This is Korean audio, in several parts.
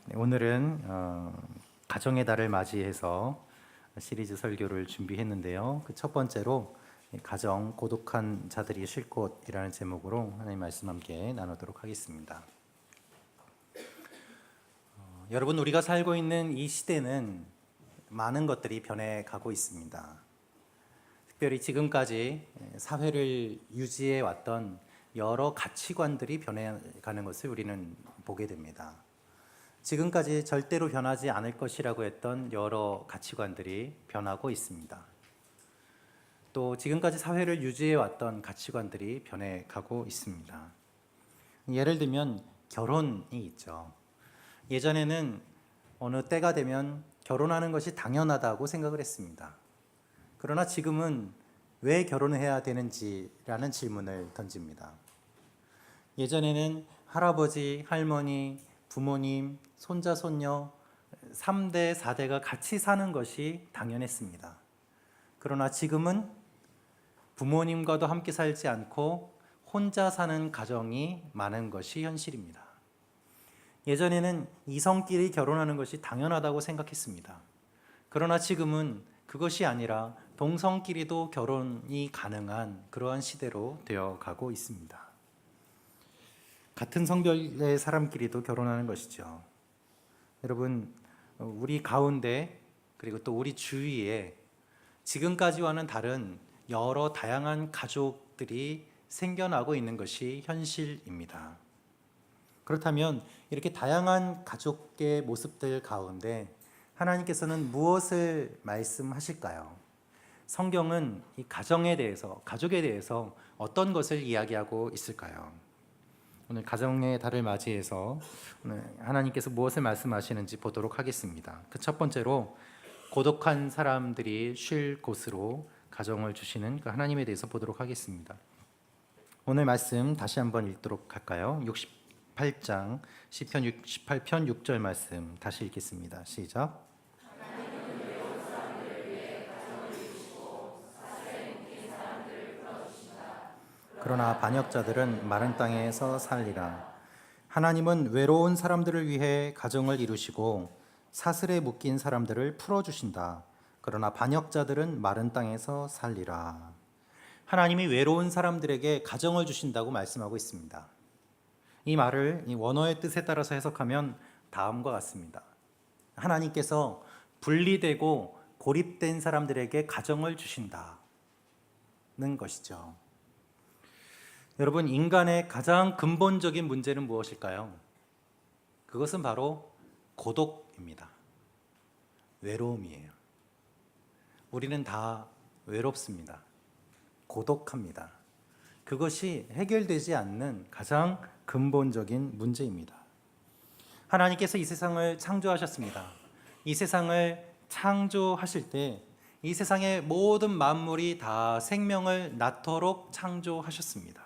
네, 오늘은 가정의 달을 맞이해서 시리즈 설교를 준비했는데요. 그 첫 번째로 가정 고독한 자들이 쉴 곳이라는 제목으로 하나님 말씀 함께 나누도록 하겠습니다. 여러분, 우리가 살고 있는 이 시대는 많은 것들이 변해가고 있습니다. 특별히 지금까지 사회를 유지해 왔던 여러 가치관들이 변해가는 것을 우리는 보게 됩니다. 지금까지 절대로 변하지 않을 것이라고 했던 여러 가치관들이 변하고 있습니다. 또 지금까지 사회를 유지해 왔던 가치관들이 변해가고 있습니다. 예를 들면 결혼이 있죠. 예전에는 어느 때가 되면 결혼하는 것이 당연하다고 생각을 했습니다. 그러나 지금은 왜 결혼을 해야 되는지라는 질문을 던집니다. 예전에는 할아버지, 할머니, 부모님, 손자, 손녀 3대, 4대가 같이 사는 것이 당연했습니다. 그러나 지금은 부모님과도 함께 살지 않고 혼자 사는 가정이 많은 것이 현실입니다. 예전에는 이성끼리 결혼하는 것이 당연하다고 생각했습니다. 그러나 지금은 그것이 아니라 동성끼리도 결혼이 가능한 그러한 시대로 되어가고 있습니다. 같은 성별의 사람끼리도 결혼하는 것이죠. 여러분, 우리 가운데 그리고 또 우리 주위에 지금까지와는 다른 여러 다양한 가족들이 생겨나고 있는 것이 현실입니다. 그렇다면 이렇게 다양한 가족의 모습들 가운데 하나님께서는 무엇을 말씀하실까요? 성경은 이 가정에 대해서, 가족에 대해서 어떤 것을 이야기하고 있을까요? 오늘 가정의 달을 맞이해서 오늘 하나님께서 무엇을 말씀하시는지 보도록 하겠습니다. 그 첫 번째로 고독한 사람들이 쉴 곳으로 가정을 주시는 그 하나님에 대해서 보도록 하겠습니다. 오늘 말씀 다시 한번 읽도록 할까요? 68장 시편 68편 6절 말씀 다시 읽겠습니다. 시작. 그러나 반역자들은 마른 땅에서 살리라. 하나님은 외로운 사람들을 위해 가정을 이루시고 사슬에 묶인 사람들을 풀어주신다. 그러나 반역자들은 마른 땅에서 살리라. 하나님이 외로운 사람들에게 가정을 주신다고 말씀하고 있습니다. 이 말을 이 원어의 뜻에 따라서 해석하면 다음과 같습니다. 하나님께서 분리되고 고립된 사람들에게 가정을 주신다는 것이죠. 여러분, 인간의 가장 근본적인 문제는 무엇일까요? 그것은 바로 고독입니다. 외로움이에요. 우리는 다 외롭습니다. 고독합니다. 그것이 해결되지 않는 가장 근본적인 문제입니다. 하나님께서 이 세상을 창조하셨습니다. 이 세상을 창조하실 때 이 세상의 모든 만물이 다 생명을 낳도록 창조하셨습니다.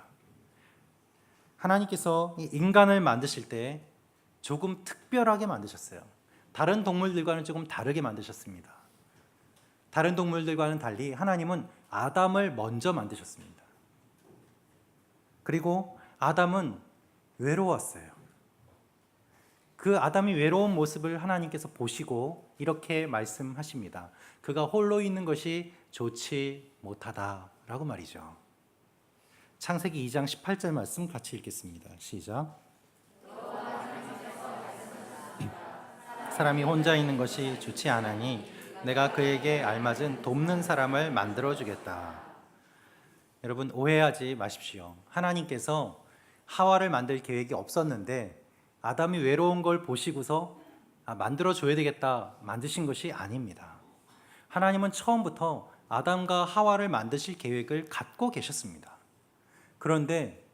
하나님께서 인간을 만드실 때 조금 특별하게 만드셨어요. 다른 동물들과는 조금 다르게 만드셨습니다. 다른 동물들과는 달리 하나님은 아담을 먼저 만드셨습니다. 그리고 아담은 외로웠어요. 그 아담이 외로운 모습을 하나님께서 보시고 이렇게 말씀하십니다. 그가 홀로 있는 것이 좋지 못하다라고 말이죠. 창세기 2장 18절 말씀 같이 읽겠습니다. 시작. 사람이 혼자 있는 것이 좋지 않으니 내가 그에게 알맞은 돕는 사람을 만들어주겠다. 여러분, 오해하지 마십시오. 하나님께서 하와를 만들 계획이 없었는데 아담이 외로운 걸 보시고서 만들어줘야 되겠다 만드신 것이 아닙니다. 하나님은 처음부터 아담과 하와를 만드실 계획을 갖고 계셨습니다. 그런데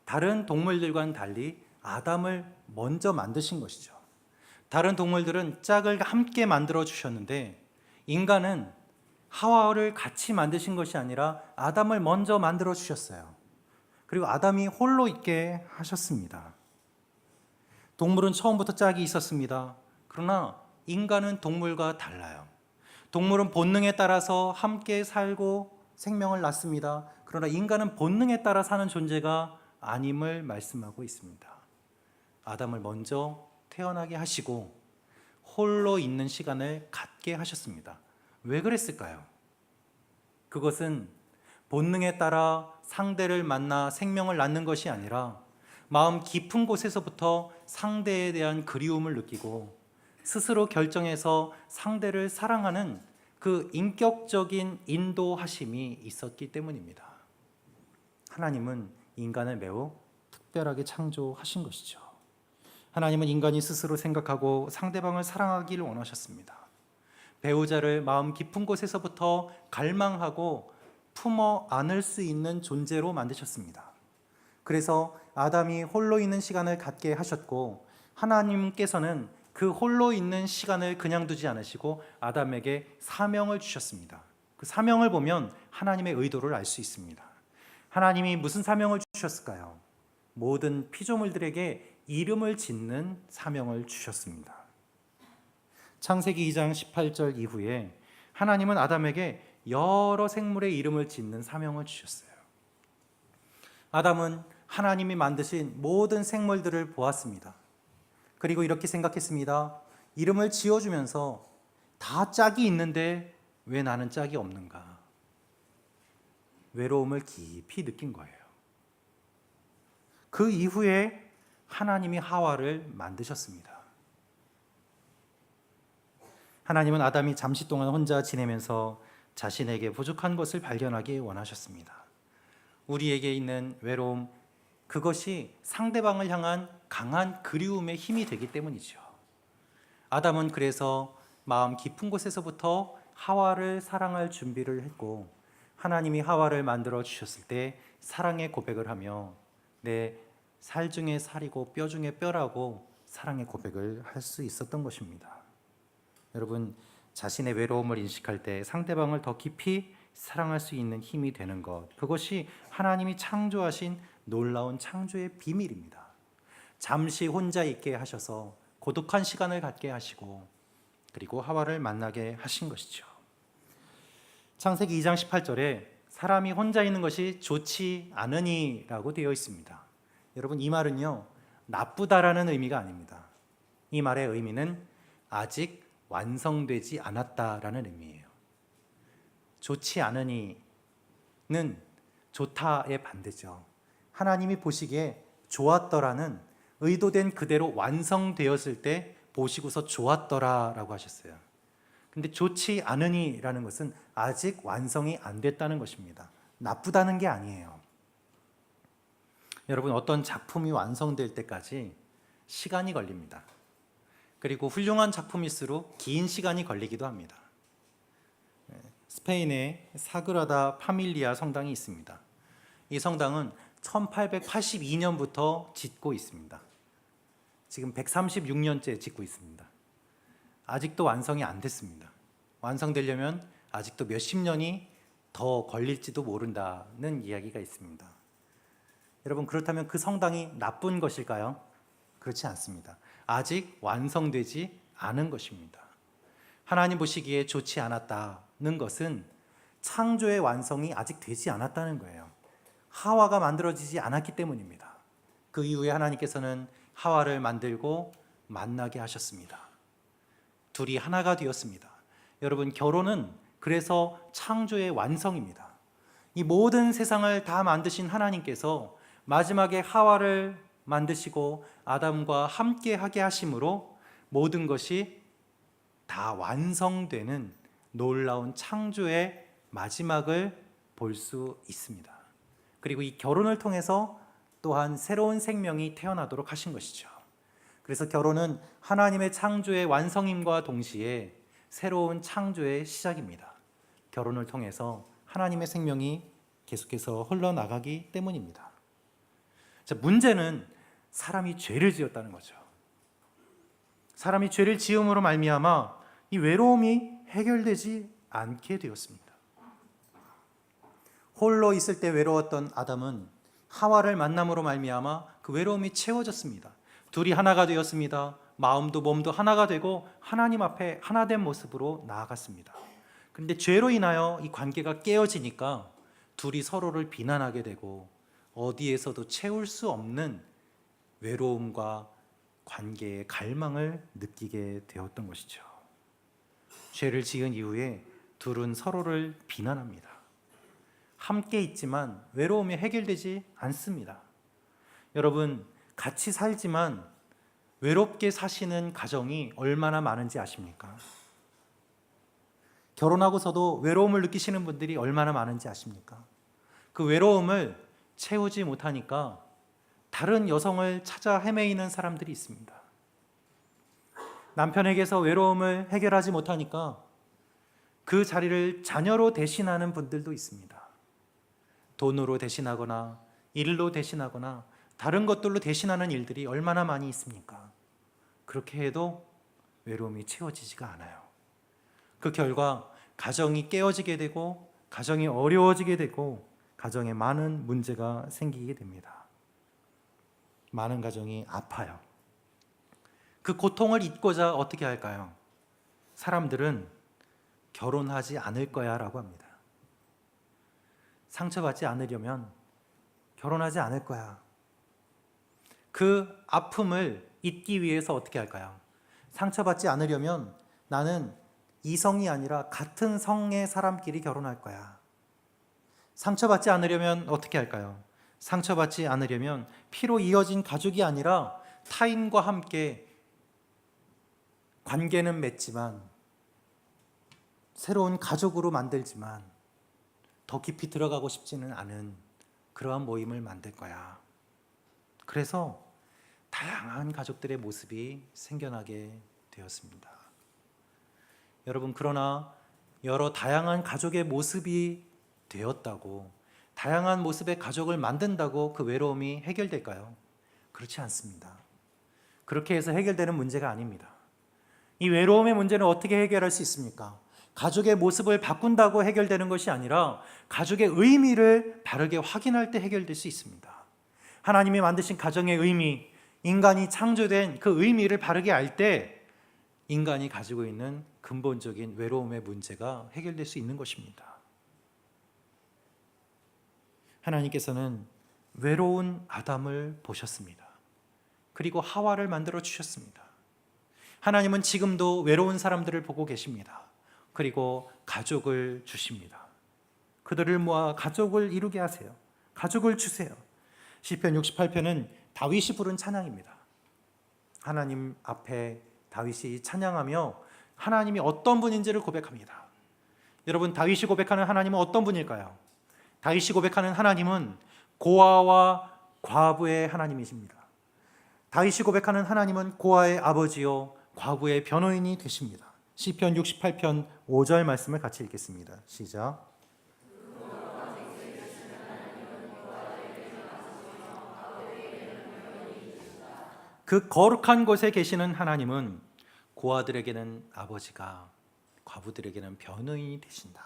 다른 동물들과는 달리 아담을 먼저 만드신 것이죠. 다른 동물들은 짝을 함께 만들어 주셨는데 인간은 하와를 같이 만드신 것이 아니라 아담을 먼저 만들어 주셨어요. 그리고 아담이 홀로 있게 하셨습니다. 동물은 처음부터 짝이 있었습니다. 그러나 인간은 동물과 달라요. 동물은 본능에 따라서 함께 살고 생명을 낳습니다. 그러나 인간은 본능에 따라 사는 존재가 아님을 말씀하고 있습니다. 아담을 먼저 태어나게 하시고 홀로 있는 시간을 갖게 하셨습니다. 왜 그랬을까요? 그것은 본능에 따라 상대를 만나 생명을 낳는 것이 아니라 마음 깊은 곳에서부터 상대에 대한 그리움을 느끼고 스스로 결정해서 상대를 사랑하는 그 인격적인 인도하심이 있었기 때문입니다. 하나님은 인간을 매우 특별하게 창조하신 것이죠. 하나님은 인간이 스스로 생각하고 상대방을 사랑하기를 원하셨습니다. 배우자를 마음 깊은 곳에서부터 갈망하고 품어 안을 수 있는 존재로 만드셨습니다. 그래서 아담이 홀로 있는 시간을 갖게 하셨고 하나님께서는 그 홀로 있는 시간을 그냥 두지 않으시고 아담에게 사명을 주셨습니다. 그 사명을 보면 하나님의 의도를 알 수 있습니다. 하나님이 무슨 사명을 주셨을까요? 모든 피조물들에게 이름을 짓는 사명을 주셨습니다. 창세기 2장 18절 이후에 하나님은 아담에게 여러 생물의 이름을 짓는 사명을 주셨어요. 아담은 하나님이 만드신 모든 생물들을 보았습니다. 그리고 이렇게 생각했습니다. 이름을 지어주면서 다 짝이 있는데 왜 나는 짝이 없는가? 외로움을 깊이 느낀 거예요. 그 이후에 하나님이 하와를 만드셨습니다. 하나님은 아담이 잠시 동안 혼자 지내면서 자신에게 부족한 것을 발견하기 원하셨습니다. 우리에게 있는 외로움, 그것이 상대방을 향한 강한 그리움의 힘이 되기 때문이죠. 아담은 그래서 마음 깊은 곳에서부터 하와를 사랑할 준비를 했고 하나님이 하와를 만들어 주셨을 때 사랑의 고백을 하며 내 살 중에 살이고 뼈 중에 뼈라고 사랑의 고백을 할 수 있었던 것입니다. 여러분, 자신의 외로움을 인식할 때 상대방을 더 깊이 사랑할 수 있는 힘이 되는 것, 그것이 하나님이 창조하신 놀라운 창조의 비밀입니다. 잠시 혼자 있게 하셔서 고독한 시간을 갖게 하시고 그리고 하와를 만나게 하신 것이죠. 창세기 2장 18절에 사람이 혼자 있는 것이 좋지 않으니라고 되어 있습니다. 여러분, 이 말은요, 나쁘다라는 의미가 아닙니다. 이 말의 의미는 아직 완성되지 않았다라는 의미예요. 좋지 않으니는 좋다의 반대죠. 하나님이 보시기에 좋았더라는 의도된 그대로 완성되었을 때 보시고서 좋았더라라고 하셨어요. 근데 좋지 않으니라는 것은 아직 완성이 안 됐다는 것입니다. 나쁘다는 게 아니에요. 여러분, 어떤 작품이 완성될 때까지 시간이 걸립니다. 그리고 훌륭한 작품일수록 긴 시간이 걸리기도 합니다. 스페인에 사그라다 파밀리아 성당이 있습니다. 이 성당은 1882년부터 짓고 있습니다. 지금 136년째 짓고 있습니다. 아직도 완성이 안 됐습니다. 완성되려면 아직도 몇십 년이 더 걸릴지도 모른다는 이야기가 있습니다. 여러분, 그렇다면 그 성당이 나쁜 것일까요? 그렇지 않습니다. 아직 완성되지 않은 것입니다. 하나님 보시기에 좋지 않았다는 것은 창조의 완성이 아직 되지 않았다는 거예요. 하와가 만들어지지 않았기 때문입니다. 그 이후에 하나님께서는 하와를 만들고 만나게 하셨습니다. 둘이 하나가 되었습니다. 여러분, 결혼은 그래서 창조의 완성입니다. 이 모든 세상을 다 만드신 하나님께서 마지막에 하와를 만드시고 아담과 함께 하게 하심으로 모든 것이 다 완성되는 놀라운 창조의 마지막을 볼 수 있습니다. 그리고 이 결혼을 통해서 또한 새로운 생명이 태어나도록 하신 것이죠. 그래서 결혼은 하나님의 창조의 완성임과 동시에 새로운 창조의 시작입니다. 결혼을 통해서 하나님의 생명이 계속해서 흘러나가기 때문입니다. 자, 문제는 사람이 죄를 지었다는 거죠. 사람이 죄를 지음으로 말미암아 이 외로움이 해결되지 않게 되었습니다. 홀로 있을 때 외로웠던 아담은 하와를 만남으로 말미암아 그 외로움이 채워졌습니다. 둘이 하나가 되었습니다. 마음도 몸도 하나가 되고 하나님 앞에 하나된 모습으로 나아갔습니다. 그런데 죄로 인하여 이 관계가 깨어지니까 둘이 서로를 비난하게 되고 어디에서도 채울 수 없는 외로움과 관계의 갈망을 느끼게 되었던 것이죠. 죄를 지은 이후에 둘은 서로를 비난합니다. 함께 있지만 외로움이 해결되지 않습니다. 여러분, 같이 살지만 외롭게 사시는 가정이 얼마나 많은지 아십니까? 결혼하고서도 외로움을 느끼시는 분들이 얼마나 많은지 아십니까? 그 외로움을 채우지 못하니까 다른 여성을 찾아 헤매이는 사람들이 있습니다. 남편에게서 외로움을 해결하지 못하니까 그 자리를 자녀로 대신하는 분들도 있습니다. 돈으로 대신하거나 일로 대신하거나 다른 것들로 대신하는 일들이 얼마나 많이 있습니까? 그렇게 해도 외로움이 채워지지가 않아요. 그 결과 가정이 깨어지게 되고 가정이 어려워지게 되고 가정에 많은 문제가 생기게 됩니다. 많은 가정이 아파요. 그 고통을 잊고자 어떻게 할까요? 사람들은 결혼하지 않을 거야 라고 합니다. 상처받지 않으려면 결혼하지 않을 거야. 그 아픔을 잊기 위해서 어떻게 할까요? 상처받지 않으려면 나는 이성이 아니라 같은 성의 사람끼리 결혼할 거야. 상처받지 않으려면 어떻게 할까요? 상처받지 않으려면 피로 이어진 가족이 아니라 타인과 함께 관계는 맺지만 새로운 가족으로 만들지만 더 깊이 들어가고 싶지는 않은 그러한 모임을 만들 거야. 그래서 다양한 가족들의 모습이 생겨나게 되었습니다. 여러분, 그러나 여러 다양한 가족의 모습이 되었다고, 다양한 모습의 가족을 만든다고 그 외로움이 해결될까요? 그렇지 않습니다. 그렇게 해서 해결되는 문제가 아닙니다. 이 외로움의 문제는 어떻게 해결할 수 있습니까? 가족의 모습을 바꾼다고 해결되는 것이 아니라 가족의 의미를 바르게 확인할 때 해결될 수 있습니다. 하나님이 만드신 가정의 의미, 인간이 창조된 그 의미를 바르게 알 때 인간이 가지고 있는 근본적인 외로움의 문제가 해결될 수 있는 것입니다. 하나님께서는 외로운 아담을 보셨습니다. 그리고 하와를 만들어 주셨습니다. 하나님은 지금도 외로운 사람들을 보고 계십니다. 그리고 가족을 주십니다. 그들을 모아 가족을 이루게 하세요. 가족을 주세요. 시편 68편은 다윗이 부른 찬양입니다. 하나님 앞에 다윗이 찬양하며 하나님이 어떤 분인지를 고백합니다. 여러분, 다윗이 고백하는 하나님은 어떤 분일까요? 다윗이 고백하는 하나님은 고아와 과부의 하나님이십니다. 다윗이 고백하는 하나님은 고아의 아버지요 과부의 변호인이 되십니다. 시편 68편 5절 말씀을 같이 읽겠습니다. 시작. 그 거룩한 곳에 계시는 하나님은 고아들에게는 아버지가, 과부들에게는 변호인이 되신다.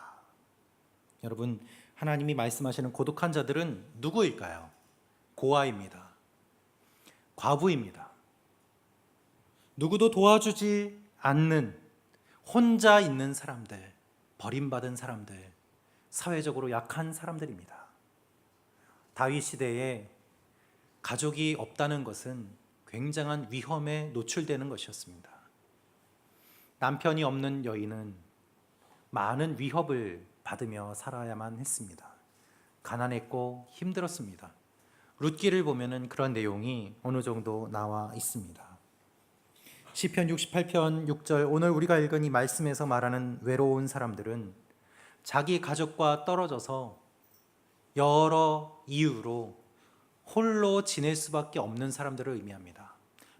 여러분, 하나님이 말씀하시는 고독한 자들은 누구일까요? 고아입니다. 과부입니다. 누구도 도와주지 않는 혼자 있는 사람들, 버림받은 사람들, 사회적으로 약한 사람들입니다. 다윗 시대에 가족이 없다는 것은 굉장한 위험에 노출되는 것이었습니다. 남편이 없는 여인은 많은 위협을 받으며 살아야만 했습니다. 가난했고 힘들었습니다. 룻기를 보면은 그런 내용이 어느 정도 나와 있습니다. 시편 68편 6절, 오늘 우리가 읽은 이 말씀에서 말하는 외로운 사람들은 자기 가족과 떨어져서 여러 이유로 홀로 지낼 수밖에 없는 사람들을 의미합니다.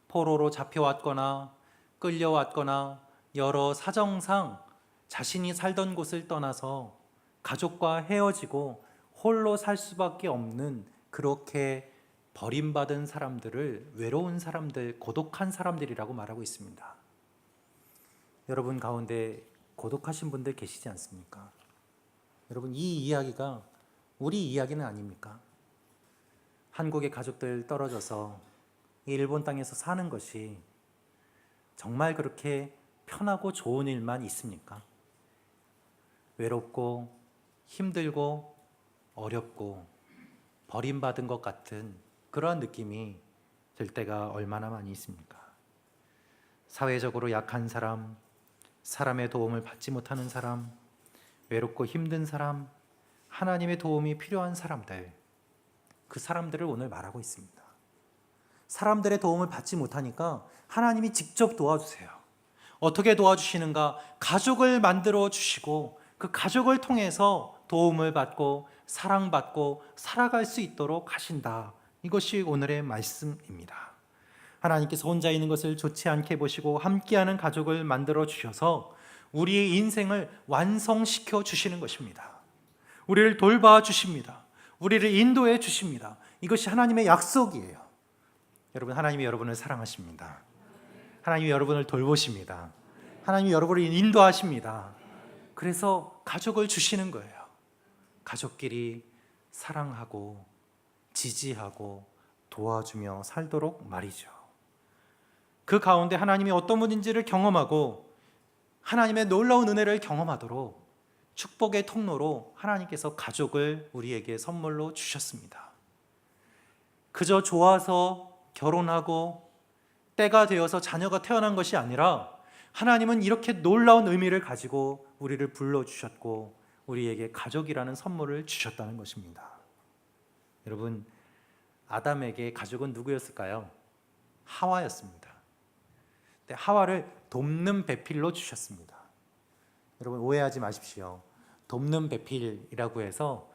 포로로 잡혀왔거나 끌려왔거나 여러 사정상 자신이 살던 곳을 떠나서 가족과 헤어지고 홀로 살 수밖에 없는, 그렇게 버림받은 사람들을 외로운 사람들, 고독한 사람들이라고 말하고 있습니다. 여러분 가운데 고독하신 분들 계시지 않습니까? 여러분, 이 이야기가 우리 이야기는 아닙니까? 한국의 가족들 떨어져서 일본 땅에서 사는 것이 정말 그렇게 편하고 좋은 일만 있습니까? 외롭고 힘들고 어렵고 버림받은 것 같은 그러한 느낌이 들 때가 얼마나 많이 있습니까? 사회적으로 약한 사람, 사람의 도움을 받지 못하는 사람, 외롭고 힘든 사람, 하나님의 도움이 필요한 사람들, 그 사람들을 오늘 말하고 있습니다. 사람들의 도움을 받지 못하니까 하나님이 직접 도와주세요. 어떻게 도와주시는가? 가족을 만들어 주시고 그 가족을 통해서 도움을 받고 사랑받고 살아갈 수 있도록 하신다. 이것이 오늘의 말씀입니다. 하나님께서 혼자 있는 것을 좋지 않게 보시고 함께하는 가족을 만들어 주셔서 우리의 인생을 완성시켜 주시는 것입니다. 우리를 돌봐 주십니다. 우리를 인도해 주십니다. 이것이 하나님의 약속이에요. 여러분, 하나님이 여러분을 사랑하십니다. 하나님이 여러분을 돌보십니다. 하나님이 여러분을 인도하십니다. 그래서 가족을 주시는 거예요. 가족끼리 사랑하고 지지하고 도와주며 살도록 말이죠. 그 가운데 하나님이 어떤 분인지를 경험하고 하나님의 놀라운 은혜를 경험하도록 축복의 통로로 하나님께서 가족을 우리에게 선물로 주셨습니다. 그저 좋아서 결혼하고 때가 되어서 자녀가 태어난 것이 아니라 하나님은 이렇게 놀라운 의미를 가지고 우리를 불러주셨고 우리에게 가족이라는 선물을 주셨다는 것입니다. 여러분, 아담에게 가족은 누구였을까요? 하와였습니다. 하와를 돕는 배필로 주셨습니다. 여러분, 오해하지 마십시오. 돕는 배필이라고 해서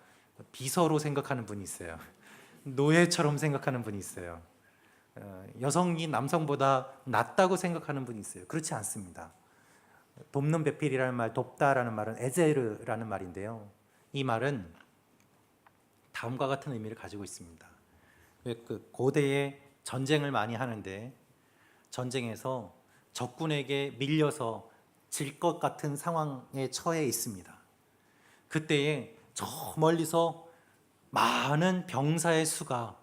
비서로 생각하는 분이 있어요. 노예처럼 생각하는 분이 있어요. 여성이 남성보다 낫다고 생각하는 분이 있어요. 그렇지 않습니다. 돕는 배필이라는 말, 돕다라는 말은 에제르라는 말인데요. 이 말은 다음과 같은 의미를 가지고 있습니다. 그 고대에 전쟁을 많이 하는데 전쟁에서 적군에게 밀려서 질 것 같은 상황에 처해 있습니다. 그때에 저 멀리서 많은 병사의 수가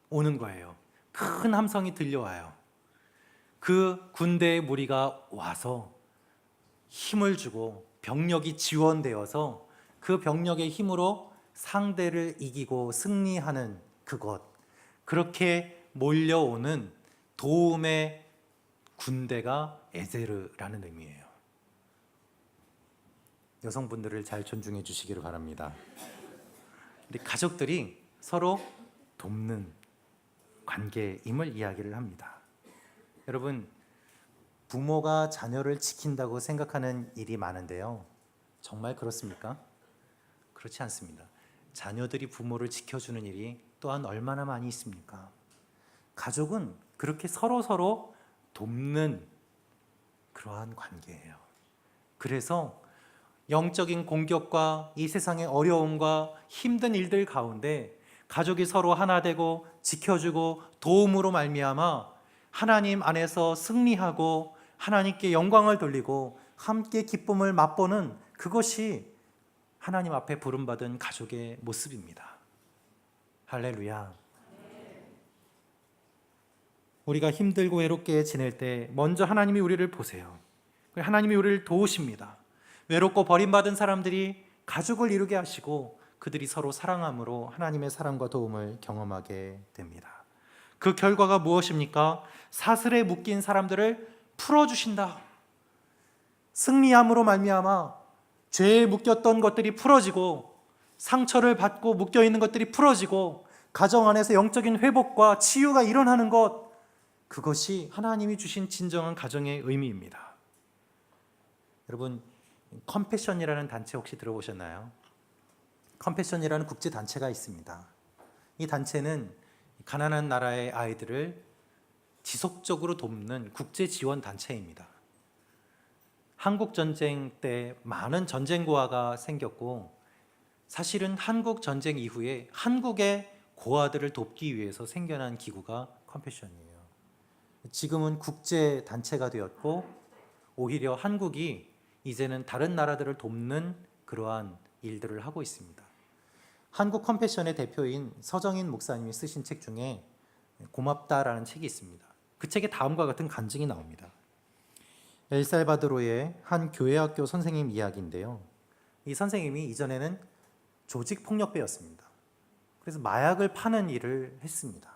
오는 거예요. 큰 함성이 들려와요. 그 군대의 무리가 와서 힘을 주고 병력이 지원되어서 그 병력의 힘으로 상대를 이기고 승리하는 그것, 그렇게 몰려오는 도움의 군대가 에제르라는 의미예요. 여성분들을 잘 존중해 주시기를 바랍니다. 우리 가족들이 서로 돕는 관계임을 이야기를 합니다. 여러분, 부모가 자녀를 지킨다고 생각하는 일이 많은데요. 정말 그렇습니까? 그렇지 않습니다. 자녀들이 부모를 지켜주는 일이 또한 얼마나 많이 있습니까? 가족은 그렇게 서로 돕는 그러한 관계예요. 그래서 영적인 공격과 이 세상의 어려움과 힘든 일들 가운데 가족이 서로 하나 되고 지켜주고 도움으로 말미암아 하나님 안에서 승리하고 하나님께 영광을 돌리고 함께 기쁨을 맛보는 그것이 하나님 앞에 부름받은 가족의 모습입니다. 할렐루야. 우리가 힘들고 외롭게 지낼 때 먼저 하나님이 우리를 보세요. 하나님이 우리를 도우십니다. 외롭고 버림받은 사람들이 가족을 이루게 하시고 그들이 서로 사랑함으로 하나님의 사랑과 도움을 경험하게 됩니다. 그 결과가 무엇입니까? 사슬에 묶인 사람들을 풀어주신다. 승리함으로 말미암아 죄에 묶였던 것들이 풀어지고 상처를 받고 묶여있는 것들이 풀어지고 가정 안에서 영적인 회복과 치유가 일어나는 것, 그것이 하나님이 주신 진정한 가정의 의미입니다. 여러분, 컴패션이라는 단체 혹시 들어보셨나요? 컴패션이라는 국제단체가 있습니다. 이 단체는 가난한 나라의 아이들을 지속적으로 돕는 국제지원단체입니다. 한국전쟁 때 많은 전쟁고아가 생겼고 사실은 한국전쟁 이후에 한국의 고아들을 돕기 위해서 생겨난 기구가 컴패션이에요. 지금은 국제단체가 되었고 오히려 한국이 이제는 다른 나라들을 돕는 그러한 일들을 하고 있습니다. 한국 컴패션의 대표인 서정인 목사님이 쓰신 책 중에 고맙다라는 책이 있습니다. 그 책에 다음과 같은 간증이 나옵니다. 엘살바도르의 한 교회학교 선생님 이야기인데요. 이 선생님이 이전에는 조직폭력배였습니다. 그래서 마약을 파는 일을 했습니다.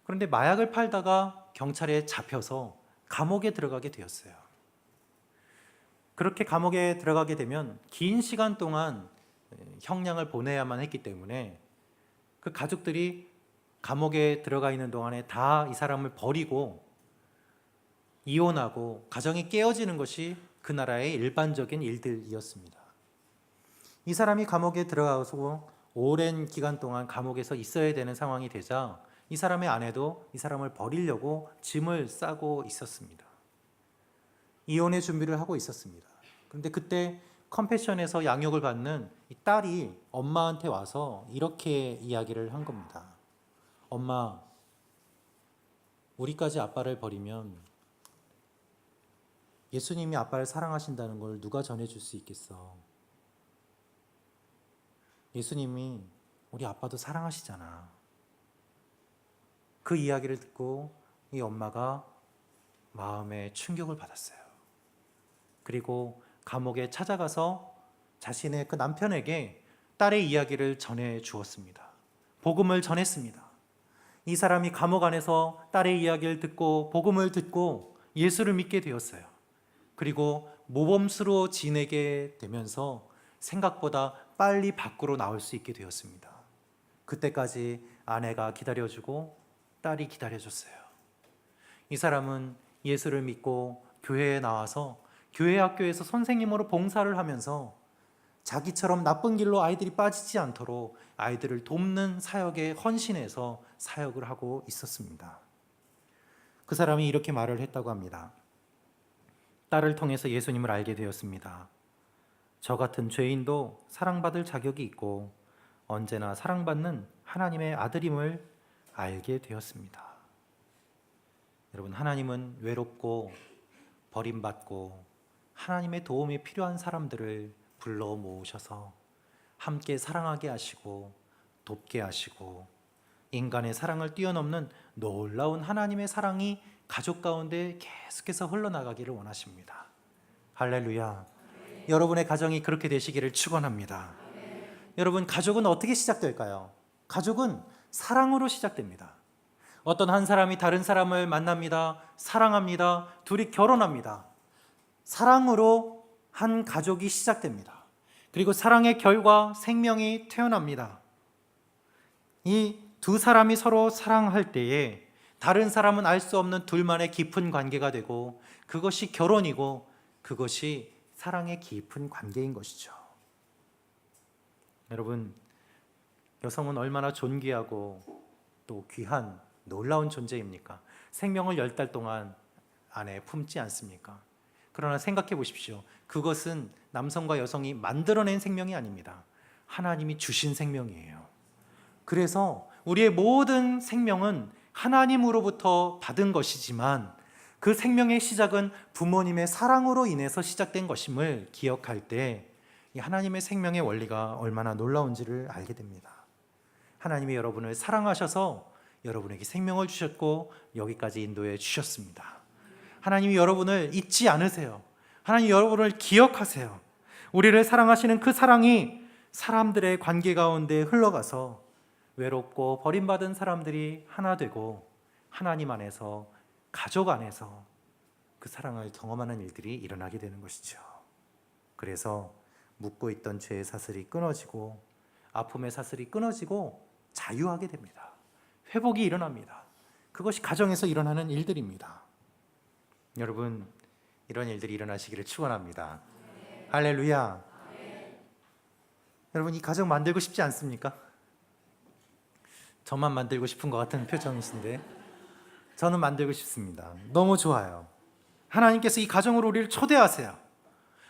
그런데 마약을 팔다가 경찰에 잡혀서 감옥에 들어가게 되었어요. 그렇게 감옥에 들어가게 되면 긴 시간 동안 형량을 보내야만 했기 때문에 그 가족들이 감옥에 들어가 있는 동안에 다 이 사람을 버리고 이혼하고 가정이 깨어지는 것이 그 나라의 일반적인 일들이었습니다. 이 사람이 감옥에 들어가서 오랜 기간 동안 감옥에서 있어야 되는 상황이 되자 이 사람의 아내도 이 사람을 버리려고 짐을 싸고 있었습니다. 이혼의 준비를 하고 있었습니다. 그런데 그때 컴패션에서 양육을 받는 이 딸이 엄마한테 와서 이렇게 이야기를 한 겁니다. 엄마, 우리까지 아빠를 버리면 예수님이 아빠를 사랑하신다는 걸 누가 전해줄 수 있겠어? 예수님이 우리 아빠도 사랑하시잖아. 그 이야기를 듣고 이 엄마가 마음에 충격을 받았어요. 그리고 감옥에 찾아가서 자신의 그 남편에게 딸의 이야기를 전해 주었습니다. 복음을 전했습니다. 이 사람이 감옥 안에서 딸의 이야기를 듣고 복음을 듣고 예수를 믿게 되었어요. 그리고 모범수로 지내게 되면서 생각보다 빨리 밖으로 나올 수 있게 되었습니다. 그때까지 아내가 기다려주고 딸이 기다려줬어요. 이 사람은 예수를 믿고 교회에 나와서 교회 학교에서 선생님으로 봉사를 하면서 자기처럼 나쁜 길로 아이들이 빠지지 않도록 아이들을 돕는 사역에 헌신해서 사역을 하고 있었습니다. 그 사람이 이렇게 말을 했다고 합니다. 딸을 통해서 예수님을 알게 되었습니다. 저 같은 죄인도 사랑받을 자격이 있고 언제나 사랑받는 하나님의 아들임을 알게 되었습니다. 여러분, 하나님은 외롭고 버림받고 하나님의 도움이 필요한 사람들을 불러 모으셔서 함께 사랑하게 하시고 돕게 하시고 인간의 사랑을 뛰어넘는 놀라운 하나님의 사랑이 가족 가운데 계속해서 흘러나가기를 원하십니다. 할렐루야. 여러분의 가정이 그렇게 되시기를 축원합니다. 여러분, 가족은 어떻게 시작될까요? 가족은 사랑으로 시작됩니다. 어떤 한 사람이 다른 사람을 만납니다. 사랑합니다. 둘이 결혼합니다. 사랑으로 한 가족이 시작됩니다. 그리고 사랑의 결과 생명이 태어납니다. 이 두 사람이 서로 사랑할 때에 다른 사람은 알 수 없는 둘만의 깊은 관계가 되고 그것이 결혼이고 그것이 사랑의 깊은 관계인 것이죠. 여러분, 여성은 얼마나 존귀하고 또 귀한 놀라운 존재입니까? 생명을 10달 동안 안에 품지 않습니까? 그러나 생각해 보십시오. 그것은 남성과 여성이 만들어낸 생명이 아닙니다. 하나님이 주신 생명이에요. 그래서 우리의 모든 생명은 하나님으로부터 받은 것이지만 그 생명의 시작은 부모님의 사랑으로 인해서 시작된 것임을 기억할 때 이 하나님의 생명의 원리가 얼마나 놀라운지를 알게 됩니다. 하나님이 여러분을 사랑하셔서 여러분에게 생명을 주셨고 여기까지 인도해 주셨습니다. 하나님이 여러분을 잊지 않으세요. 하나님이 여러분을 기억하세요. 우리를 사랑하시는 그 사랑이 사람들의 관계 가운데 흘러가서 외롭고 버림받은 사람들이 하나 되고 하나님 안에서, 가족 안에서 그 사랑을 경험하는 일들이 일어나게 되는 것이죠. 그래서 묶고 있던 죄의 사슬이 끊어지고 아픔의 사슬이 끊어지고 자유하게 됩니다. 회복이 일어납니다. 그것이 가정에서 일어나는 일들입니다. 여러분, 이런 일들이 일어나시기를 축원합니다. 할렐루야. 여러분, 이 가정 만들고 싶지 않습니까? 저만 만들고 싶은 것 같은 표정이신데 저는 만들고 싶습니다. 너무 좋아요. 하나님께서 이 가정으로 우리를 초대하세요.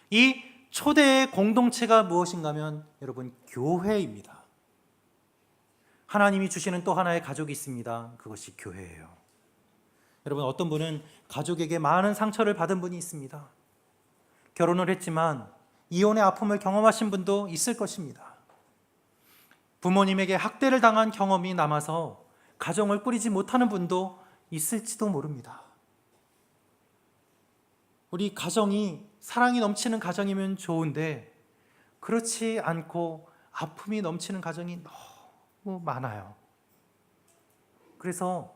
이 초대의 공동체가 무엇인가 하면 여러분, 교회입니다. 하나님이 주시는 또 하나의 가족이 있습니다. 그것이 교회예요. 여러분, 어떤 분은 가족에게 많은 상처를 받은 분이 있습니다. 결혼을 했지만 이혼의 아픔을 경험하신 분도 있을 것입니다. 부모님에게 학대를 당한 경험이 남아서 가정을 꾸리지 못하는 분도 있을지도 모릅니다. 우리 가정이 사랑이 넘치는 가정이면 좋은데 그렇지 않고 아픔이 넘치는 가정이 너무 많아요. 그래서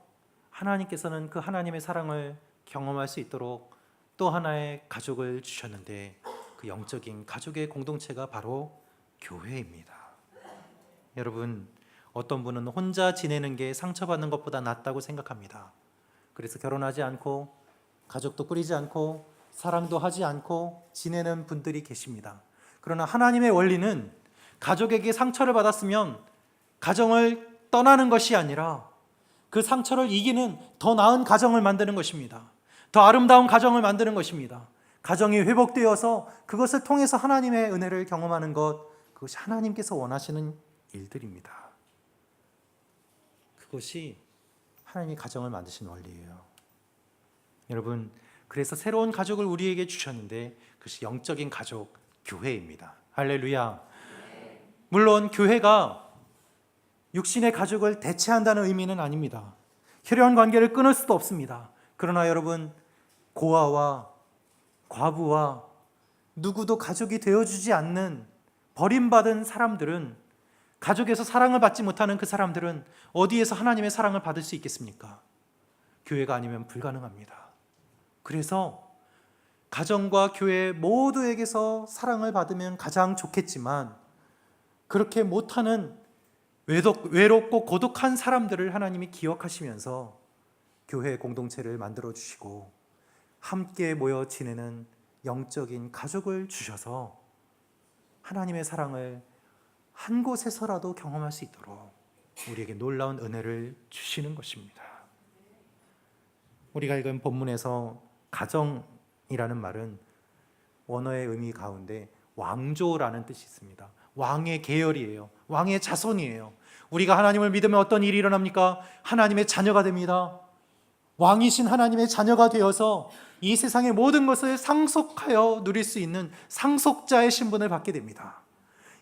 하나님께서는 그 하나님의 사랑을 경험할 수 있도록 또 하나의 가족을 주셨는데 그 영적인 가족의 공동체가 바로 교회입니다. 여러분, 어떤 분은 혼자 지내는 게 상처받는 것보다 낫다고 생각합니다. 그래서 결혼하지 않고 가족도 꾸리지 않고 사랑도 하지 않고 지내는 분들이 계십니다. 그러나 하나님의 원리는 가족에게 상처를 받았으면 가정을 떠나는 것이 아니라 그 상처를 이기는 더 나은 가정을 만드는 것입니다. 더 아름다운 가정을 만드는 것입니다. 가정이 회복되어서 그것을 통해서 하나님의 은혜를 경험하는 것, 그것이 하나님께서 원하시는 일들입니다. 그것이 하나님이 가정을 만드신 원리예요. 여러분, 그래서 새로운 가족을 우리에게 주셨는데 그것이 영적인 가족, 교회입니다. 할렐루야. 물론 교회가 육신의 가족을 대체한다는 의미는 아닙니다. 혈연 관계를 끊을 수도 없습니다. 그러나 여러분, 고아와 과부와 누구도 가족이 되어주지 않는 버림받은 사람들은, 가족에서 사랑을 받지 못하는 그 사람들은 어디에서 하나님의 사랑을 받을 수 있겠습니까? 교회가 아니면 불가능합니다. 그래서 가정과 교회 모두에게서 사랑을 받으면 가장 좋겠지만 그렇게 못하는 외롭고 고독한 사람들을 하나님이 기억하시면서 교회 공동체를 만들어 주시고 함께 모여 지내는 영적인 가족을 주셔서 하나님의 사랑을 한 곳에서라도 경험할 수 있도록 우리에게 놀라운 은혜를 주시는 것입니다. 우리가 읽은 본문에서 가정이라는 말은 원어의 의미 가운데 왕조라는 뜻이 있습니다. 왕의 계열이에요. 왕의 자손이에요. 우리가 하나님을 믿으면 어떤 일이 일어납니까? 하나님의 자녀가 됩니다. 왕이신 하나님의 자녀가 되어서 이 세상의 모든 것을 상속하여 누릴 수 있는 상속자의 신분을 받게 됩니다.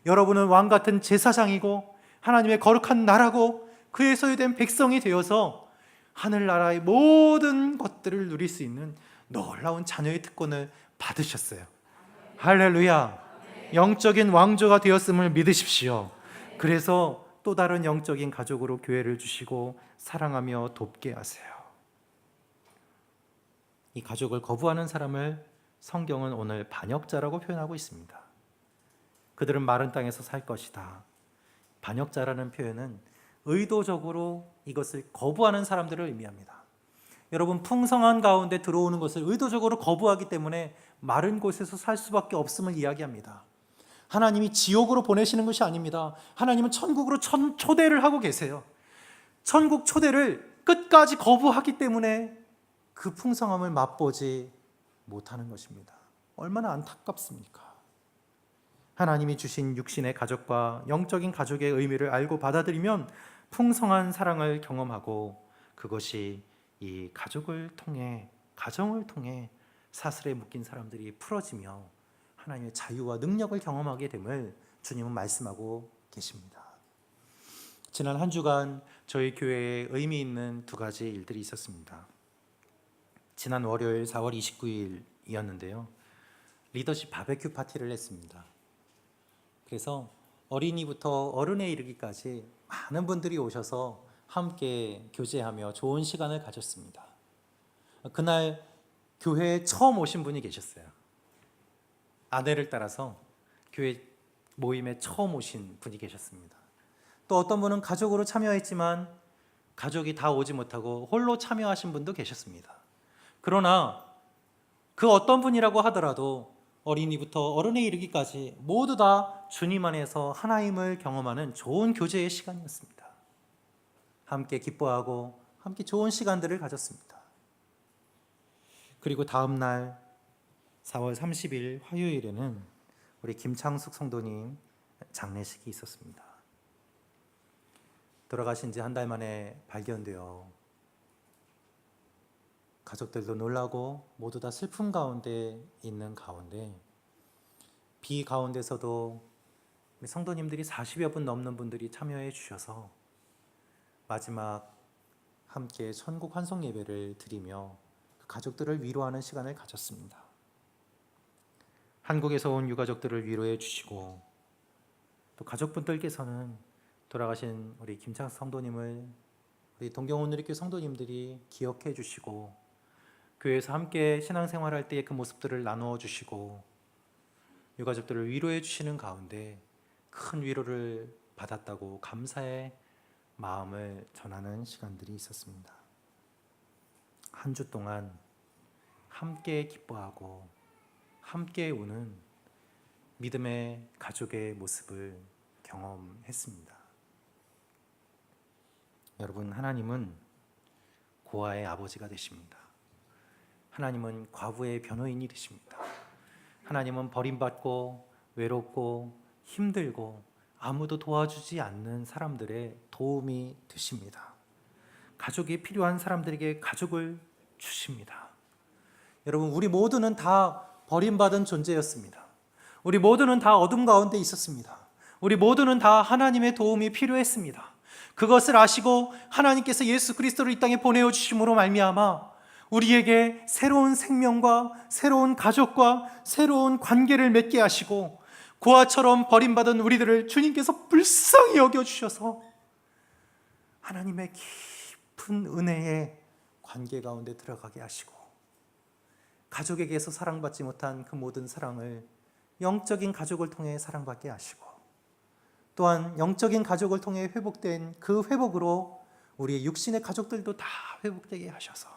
여러분은 왕 같은 제사장이고 하나님의 거룩한 나라고 그의 소유된 백성이 되어서 하늘나라의 모든 것들을 누릴 수 있는 놀라운 자녀의 특권을 받으셨어요. 할렐루야. 영적인 왕조가 되었음을 믿으십시오. 그래서 또 다른 영적인 가족으로 교회를 주시고 사랑하며 돕게 하세요. 이 가족을 거부하는 사람을 성경은 오늘 반역자라고 표현하고 있습니다. 그들은 마른 땅에서 살 것이다. 반역자라는 표현은 의도적으로 이것을 거부하는 사람들을 의미합니다. 여러분, 풍성한 가운데 들어오는 것을 의도적으로 거부하기 때문에 마른 곳에서 살 수밖에 없음을 이야기합니다. 하나님이 지옥으로 보내시는 것이 아닙니다. 하나님은 천국으로 초대를 하고 계세요. 천국 초대를 끝까지 거부하기 때문에 그 풍성함을 맛보지 못하는 것입니다. 얼마나 안타깝습니까? 하나님이 주신 육신의 가족과 영적인 가족의 의미를 알고 받아들이면 풍성한 사랑을 경험하고 그것이 이 가족을 통해, 가정을 통해 사슬에 묶인 사람들이 풀어지며 하나님의 자유와 능력을 경험하게 됨을 주님은 말씀하고 계십니다. 지난 한 주간 저희 교회에 의미 있는 두 가지 일들이 있었습니다. 지난 월요일 4월 29일이었는데요. 리더십 바베큐 파티를 했습니다. 그래서 어린이부터 어른에 이르기까지 많은 분들이 오셔서 함께 교제하며 좋은 시간을 가졌습니다. 그날 교회에 처음 오신 분이 계셨어요. 아내를 따라서 교회 모임에 처음 오신 분이 계셨습니다. 또 어떤 분은 가족으로 참여했지만 가족이 다 오지 못하고 홀로 참여하신 분도 계셨습니다. 그러나 그 어떤 분이라고 하더라도 어린이부터 어른에 이르기까지 모두 다 주님 안에서 하나님을 경험하는 좋은 교제의 시간이었습니다. 함께 기뻐하고 함께 좋은 시간들을 가졌습니다. 그리고 다음 날 4월 30일 화요일에는 우리 김창숙 성도님 장례식이 있었습니다. 돌아가신 지 한 달 만에 발견되어 가족들도 놀라고 모두 다 슬픔 가운데 있는 가운데 비 가운데서도 성도님들이 40여 분 넘는 분들이 참여해 주셔서 마지막 함께 천국 환송 예배를 드리며 그 가족들을 위로하는 시간을 가졌습니다. 한국에서 온 유가족들을 위로해 주시고 또 가족분들께서는 돌아가신 우리 김창수 성도님을 우리 동경오누리교 성도님들이 기억해 주시고 교회에서 함께 신앙생활할 때의 그 모습들을 나누어 주시고 유가족들을 위로해 주시는 가운데 큰 위로를 받았다고 감사의 마음을 전하는 시간들이 있었습니다. 한 주 동안 함께 기뻐하고 함께 우는 믿음의 가족의 모습을 경험했습니다. 여러분, 하나님은 고아의 아버지가 되십니다. 하나님은 과부의 변호인이 되십니다. 하나님은 버림받고 외롭고 힘들고 아무도 도와주지 않는 사람들의 도움이 되십니다. 가족이 필요한 사람들에게 가족을 주십니다. 여러분, 우리 모두는 다 버림받은 존재였습니다. 우리 모두는 다 어둠 가운데 있었습니다. 우리 모두는 다 하나님의 도움이 필요했습니다. 그것을 아시고 하나님께서 예수 그리스도를 이 땅에 보내어 주심으로 말미암아 우리에게 새로운 생명과 새로운 가족과 새로운 관계를 맺게 하시고 고아처럼 버림받은 우리들을 주님께서 불쌍히 여겨주셔서 하나님의 깊은 은혜의 관계 가운데 들어가게 하시고 가족에게서 사랑받지 못한 그 모든 사랑을 영적인 가족을 통해 사랑받게 하시고 또한 영적인 가족을 통해 회복된 그 회복으로 우리의 육신의 가족들도 다 회복되게 하셔서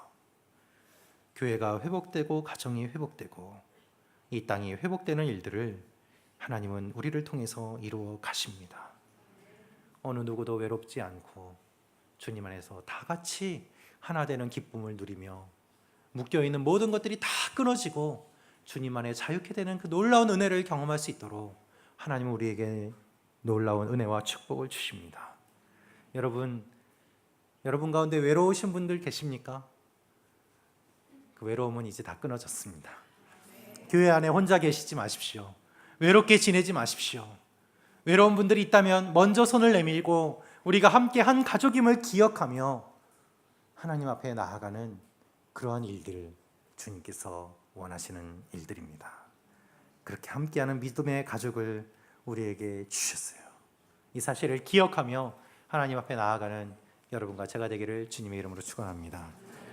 교회가 회복되고 가정이 회복되고 이 땅이 회복되는 일들을 하나님은 우리를 통해서 이루어 가십니다. 어느 누구도 외롭지 않고 주님 안에서 다 같이 하나 되는 기쁨을 누리며 묶여있는 모든 것들이 다 끊어지고 주님 안에 자유케 되는 그 놀라운 은혜를 경험할 수 있도록 하나님은 우리에게 놀라운 은혜와 축복을 주십니다. 여러분 가운데 외로우신 분들 계십니까? 그 외로움은 이제 다 끊어졌습니다. 교회 안에 혼자 계시지 마십시오. 외롭게 지내지 마십시오. 외로운 분들이 있다면 먼저 손을 내밀고 우리가 함께 한 가족임을 기억하며 하나님 앞에 나아가는 그러한 일들, 주님께서 원하시는 일들입니다. 그렇게 함께하는 믿음의 가족을 우리에게 주셨어요. 이 사실을 기억하며 하나님 앞에 나아가는 여러분과 제가 되기를 주님의 이름으로 축원합니다.